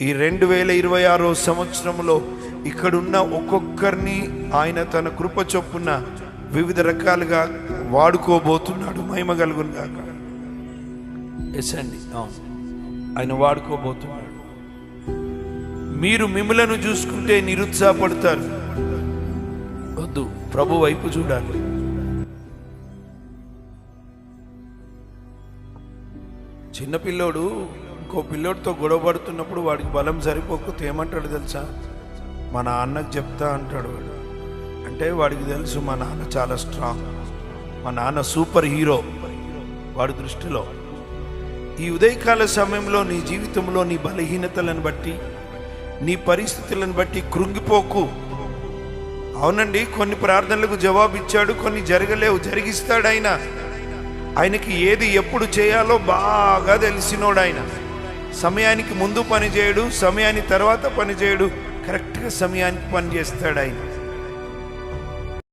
ఈ 2026 సంవత్సరంలో ఇక్కడున్న ఒక్కొక్కరిని ఆయన తన కృప చొప్పున వివిధ రకాలుగా వాడుకోబోతున్నాడు. మహిమ కలుగును గాక. ఎస్ అండి, ఆయన వాడుకోబోతున్నాడు. మీరు మిమ్మలను చూసుకుంటే నిరుత్సాహపడతారు. వద్దు, ప్రభు వైపు చూడాలి. చిన్నపిల్లోడు ఇంకో పిల్లోడితో గొడవ పడుతున్నప్పుడు వాడికి బలం సరిపోకపోతే ఏమంటాడు తెలుసా? మా నాన్నకు చెప్తా అంటాడు వాడు. అంటే వాడికి తెలుసు మా నాన్న చాలా స్ట్రాంగ్, మా నాన్న సూపర్ హీరో వాడి దృష్టిలో. ఈ ఉదయకాల సమయంలో నీ జీవితంలో నీ బలహీనతలను బట్టి, నీ పరిస్థితులను బట్టి కృంగిపోకు. అవునండి, కొన్ని ప్రార్థనలకు జవాబు ఇచ్చాడు, కొన్ని జరగలేవు, జరిగిస్తాడు ఆయన. ఆయనకి ఏది ఎప్పుడు చేయాలో బాగా తెలిసినోడు ఆయన. సమయానికి ముందు పని చేయడు, సమయానికి తర్వాత పని చేయడు, కరెక్ట్గా సమయానికి పని చేస్తాడు ఆయన.